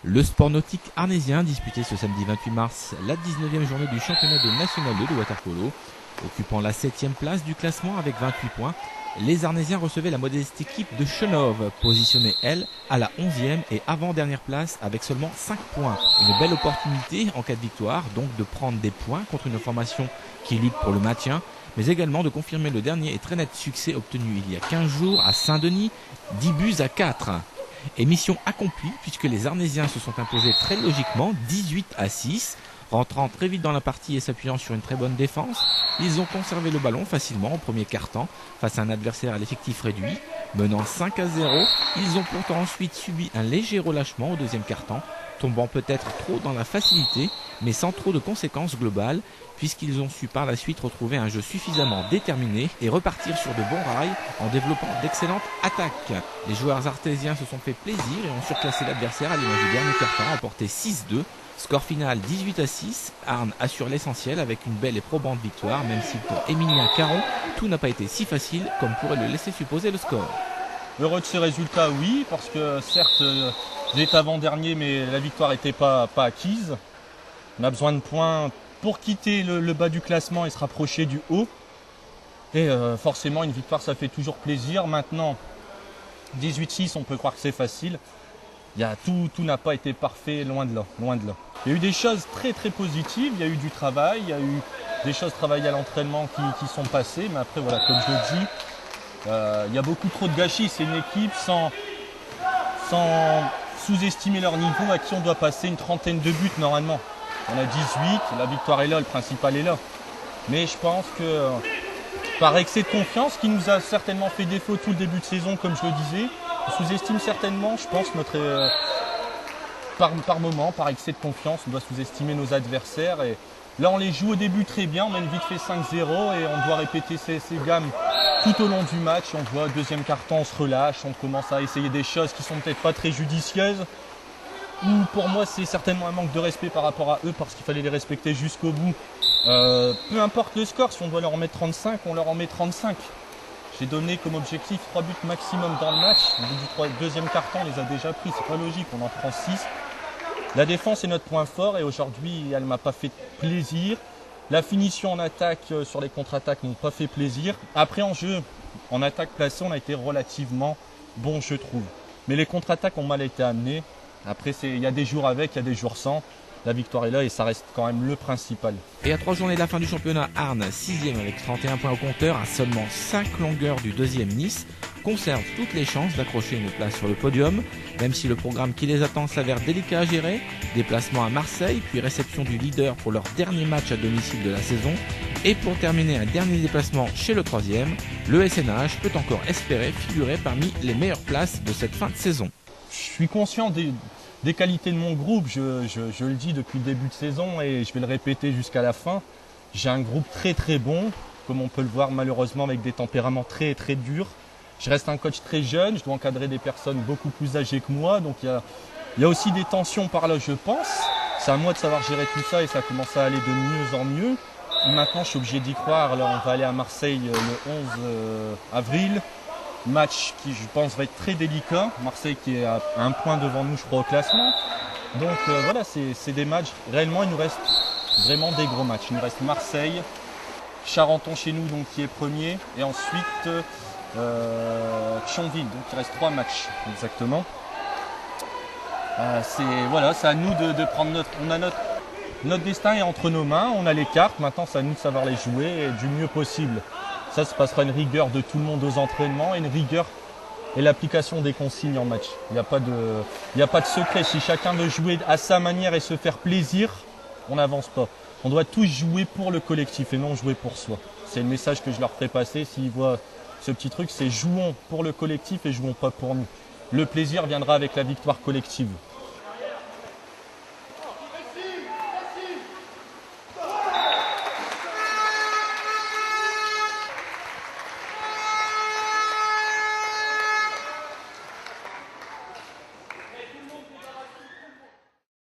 Le sport nautique arnésien disputé ce samedi 28 mars la 19e journée du championnat de National 2 de water-polo. Occupant la 7e place du classement avec 28 points, les Arnésiens recevaient la modeste équipe de Chenov, positionnée elle à la 11e et avant-dernière place avec seulement 5 points. Une belle opportunité en cas de victoire, donc de prendre des points contre une formation qui lutte pour le maintien, mais également de confirmer le dernier et très net succès obtenu il y a 15 jours à Saint-Denis, 10 buts à 4. Et mission accomplie puisque les Arnésiens se sont imposés très logiquement 18-6. Rentrant très vite dans la partie et s'appuyant sur une très bonne défense, ils ont conservé le ballon facilement au premier quart-temps face à un adversaire à l'effectif réduit. Menant 5-0, ils ont pourtant ensuite subi un léger relâchement au deuxième quart-temps, tombant peut-être trop dans la facilité, mais sans trop de conséquences globales, puisqu'ils ont su par la suite retrouver un jeu suffisamment déterminé et repartir sur de bons rails en développant d'excellentes attaques. Les joueurs artésiens se sont fait plaisir et ont surclassé l'adversaire à l'image du dernier quart-temps, emporté 6-2. Score final 18-6, Arnes assure l'essentiel avec une belle et probante victoire, même si pour Émilien Caron, tout n'a pas été si facile comme pourrait le laisser supposer le score. Heureux de ce résultat, oui, parce que certes, vous êtes avant-dernier, mais la victoire n'était pas acquise. On a besoin de points pour quitter le bas du classement et se rapprocher du haut. Et forcément, une victoire, ça fait toujours plaisir. Maintenant, 18-6, on peut croire que c'est facile. Tout n'a pas été parfait, loin de là. Il y a eu des choses très très positives, il y a eu du travail, il y a eu des choses travaillées à l'entraînement qui sont passées, mais après voilà, comme je le dis, il y a beaucoup trop de gâchis. C'est une équipe sans sous-estimer leur niveau, à qui on doit passer une trentaine de buts normalement. On a 18, la victoire est là, le principal est là. Mais je pense que par excès de confiance, qui nous a certainement fait défaut tout le début de saison, comme je le disais, on sous-estime certainement, je pense, par moment, par excès de confiance, on doit sous-estimer nos adversaires. Et là, on les joue au début très bien, on mène vite fait 5-0 et on doit répéter ces gammes tout au long du match. On voit deuxième quart-temps, on se relâche, on commence à essayer des choses qui sont peut-être pas très judicieuses. Ou pour moi, c'est certainement un manque de respect par rapport à eux parce qu'il fallait les respecter jusqu'au bout. Peu importe le score, si on doit leur en mettre 35, on leur en met 35. J'ai donné comme objectif 3 buts maximum dans le match. Au bout du deuxième quart-temps, on les a déjà pris. C'est pas logique, on en prend 6. La défense est notre point fort et aujourd'hui, elle ne m'a pas fait plaisir. La finition en attaque sur les contre-attaques n'ont pas fait plaisir. Après, en jeu, en attaque placée, on a été relativement bon, je trouve. Mais les contre-attaques ont mal été amenées. Après, il y a des jours avec, il y a des jours sans. La victoire est là et ça reste quand même le principal. Et à 3 journées de la fin du championnat, Arnes, 6e avec 31 points au compteur, à seulement 5 longueurs du 2e Nice, conserve toutes les chances d'accrocher une place sur le podium, même si le programme qui les attend s'avère délicat à gérer. Déplacement à Marseille, puis réception du leader pour leur dernier match à domicile de la saison. Et pour terminer un dernier déplacement chez le 3e, le SNH peut encore espérer figurer parmi les meilleures places de cette fin de saison. Je suis conscient des qualités de mon groupe, je le dis depuis le début de saison et je vais le répéter jusqu'à la fin. J'ai un groupe très très bon, comme on peut le voir malheureusement avec des tempéraments très très durs. Je reste un coach très jeune, je dois encadrer des personnes beaucoup plus âgées que moi, donc il y a aussi des tensions par là je pense. C'est à moi de savoir gérer tout ça et ça commence à aller de mieux en mieux. Maintenant je suis obligé d'y croire, là on va aller à Marseille le 11 avril. Match qui, je pense, va être très délicat. Marseille qui est à un point devant nous, je crois, au classement. Donc voilà, c'est des matchs. Réellement, il nous reste vraiment des gros matchs. Il nous reste Marseille, Charenton chez nous, donc qui est premier. Et ensuite, Thionville. Donc il reste 3 matchs, exactement. C'est à nous de prendre notre destin est entre nos mains. On a les cartes. Maintenant, c'est à nous de savoir les jouer du mieux possible. Ça se passera une rigueur de tout le monde aux entraînements et une rigueur et l'application des consignes en match. Il n'y a pas de secret. Si chacun veut jouer à sa manière et se faire plaisir, on n'avance pas. On doit tous jouer pour le collectif et non jouer pour soi. C'est le message que je leur ferai passer s'ils voient ce petit truc, c'est jouons pour le collectif et jouons pas pour nous. Le plaisir viendra avec la victoire collective.